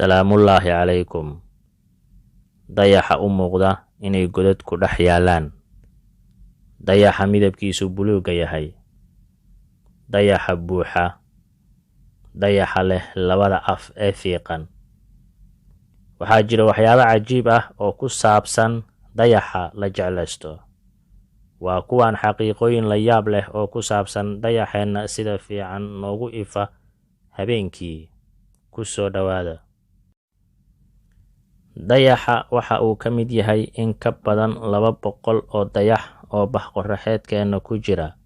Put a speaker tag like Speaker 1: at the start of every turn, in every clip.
Speaker 1: salaamullaahi calaykum. Dayaxa u muuqda inay godad ku dhex yaalaan. Dayaxa midabkiisu buluuga yahay. Dayaxa buuxa. Dayaxa leh labada af ee fiiqan. Waxaa jira waxyaabo cajiib ah oo ku saabsan dayaxa la jeclaysto. Waa kuwan xaqiiqooyin la yaab leh oo ku saabsan dayaxeenna sida fiican noogu ifa habeenkii. Ku soo dhawaada. Dayaxa waxa uu ka mid yahay in ka badan 200 oo dayax oo bahqoraxeedkeena ku jira.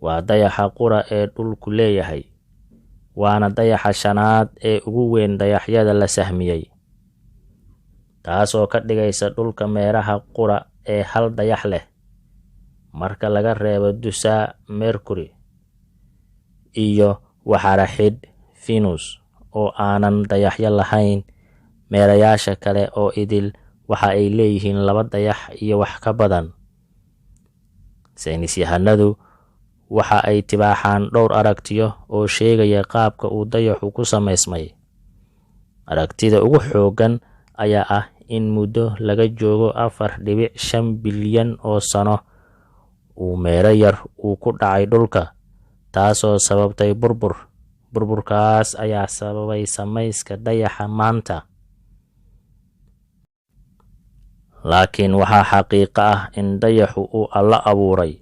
Speaker 1: Waa dayaxa qura ee dhulku leeyahay. Waana dayaxa shanaad ee ugu weyn dayaxyada la sahmiyey. Taasoo ka dhigaysa dhulka meeraha qura ee hal dayax leh. Marka laga reebo Dusa, Mercury iyo waxaraxid Venus oo aanan dayaxyo lahayn. Meerayaasha kale oo idil waxa ay leeyihiin 2 dayax iyo wax ka badan. Saynisyahanadu waxa ay tibaaxaan dhowr aragtiyo oo sheegaya qaabka uu dayaxu ku samaysmay. Aragtida ugu xooggan ayaa ah in muddo laga joogo 4.5 bilyan oo sano uu meero yar uu ku dhacay dhulka, taasoo sababtay burbur. Burburkaas ayaa sababay samayska dayaxa maanta. Laakiin waxaa xaqiiqo ah in dayaxu uu Alla abuuray.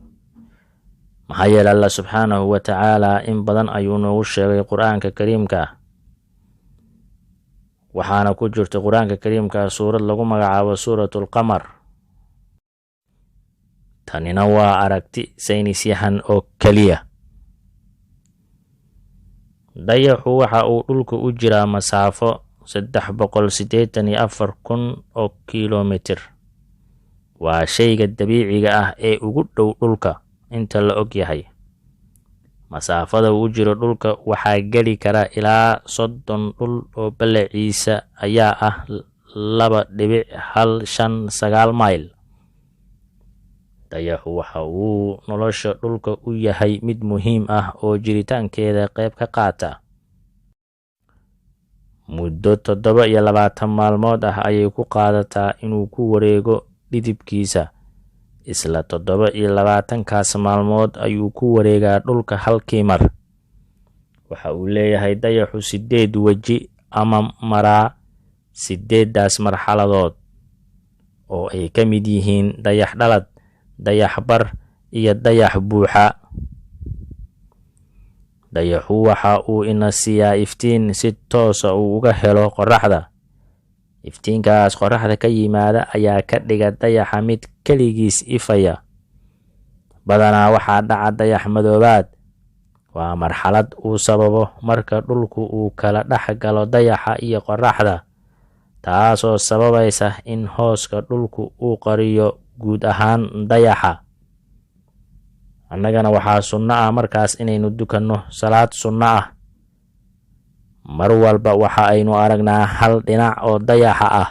Speaker 1: Maxaa yeelay Allah subxaanahu wa tacaala in badan ayuu noogu sheegay Qur'aanka Kariimka. Waxaana ku jirta Qur'aanka Kariimka suurad lagu magacaabo Suuratul Qamar. Tanina waa aragti saynisyahan oo keliya. Dayaxu waxa uu dhulku u jiraa masaafo 384,000 oo kiiloomitir. Waa shayga dabiiciga ah ee ugu dhow dhulka inta la og yahay. Masaafada uu jiro dhulka waxaa geli kara ilaa 30 dhul oo ballaciisa ayaa ah 2.159 mayl. Dayaxu waxa uu nolosha dhulka u yahay mid muhiim ah oo jiritaankeeda qayb ka qaata. Muddo 27 maalmood ah ayay ku qaadataa inuu ku wareego dhidibkiisa. Isla 27kaas maalmood ayuu ku wareegaa dhulka halkii mar. Waxa uu leeyahay dayaxu 8 weji ama maraa 8daas marxaladood oo ay ka mid yihiin dayax dhalad, dayax bar iyo dayax buuxa. Dayaxu waxa uu ina siiyaa iftiin si toos ah uu uga helo qorraxda. Iftiinkaas qorraxda ka yimaada ayaa ka dhiga dayaxa mid keligiis ifaya. Badanaa waxaa dhaca dayax madoobaad. Waa marxalad uu sababo marka dhulku uu kala dhex galo dayaxa iyo qorraxda, taasoo sababaysa in hooska dhulku uu qariyo guud ahaan dayaxa. Annagana waxaa sunno ah markaas inaynu dukanno salaad sunno ah. Mar walba waxa aynu aragnaa hal dhinac oo dayaxa ah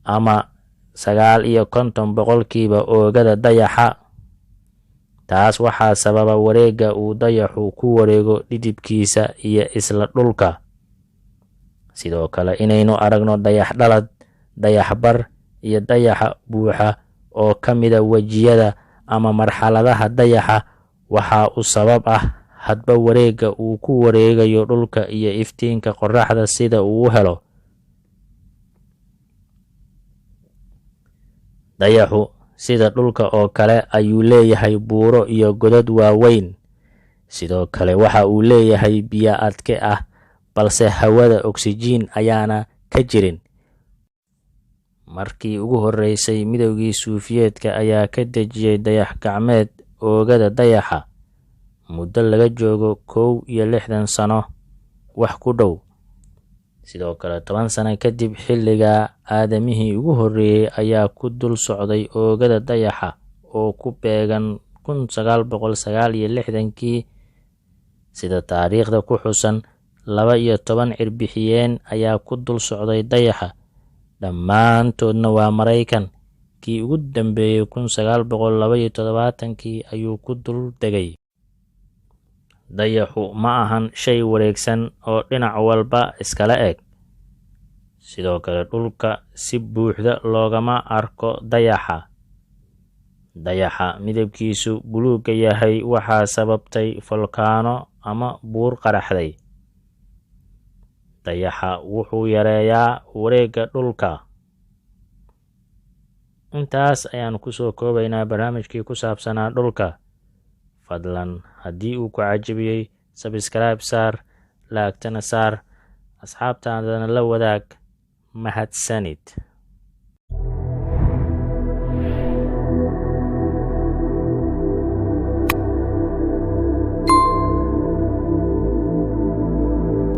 Speaker 1: ama 59% oogada dayaxa. Taas waxaa sababa wareegga uu dayaxu ku wareego dhidibkiisa iyo isla dhulka. Sidoo kale inaynu aragno dayax dhalad, dayax bar iyo dayaxa buuxa oo ka mida wejiyada ama marxaladaha dayaxa waxa uu sabab ah hadba wareegga uu ku wareegayo dhulka iyo iftiinka qorraxda sida uu u helo. Dayaxu sida dhulka oo kale ayuu leeyahay buuro iyo godad waaweyn. Sidoo kale waxa uu leeyahay biyo adke ah, balse hawada oksijiin ayaana ka jirin. Markii ugu horeysay midowgii Suufiyeedka ayaa ka dejiyay dayax gacmeed oogada dayaxa. Muddo laga joogo 61 sano wax ku dhow. Sidoo kale 10 sano kadib xilliga aadamihii ugu horeeyay ayaa ku dul socday oogada dayaxa oo ku beegan 1969kii. Sida taariikhda ku xusan 12 cirbixiyeen ayaa ku dul socday dayaxa. Dhammaantoodna waa Maraykan. Kii ugu dambeeyay 1972kii ayuu ku dul degay. Dayaxu ma ahan shay wareegsan oo dhinac walba iskala eg. sidoo kale dhulka si buuxda loogama arko dayaxa. Dayaxa midabkiisu buluugga yahay waxaa sababtay volkaano ama buur qaraxday. Dayaxa wuxuu yareeyaa wareegga dhulka. Intaas ayaan kusoo koobaynaa barnaamijkii ku saabsanaa dhulka. Fadlan haddii uu ku cajabiyey, subscribe saar, laagtana saar, asxaabtaadana la wadaag. Mahadsanid.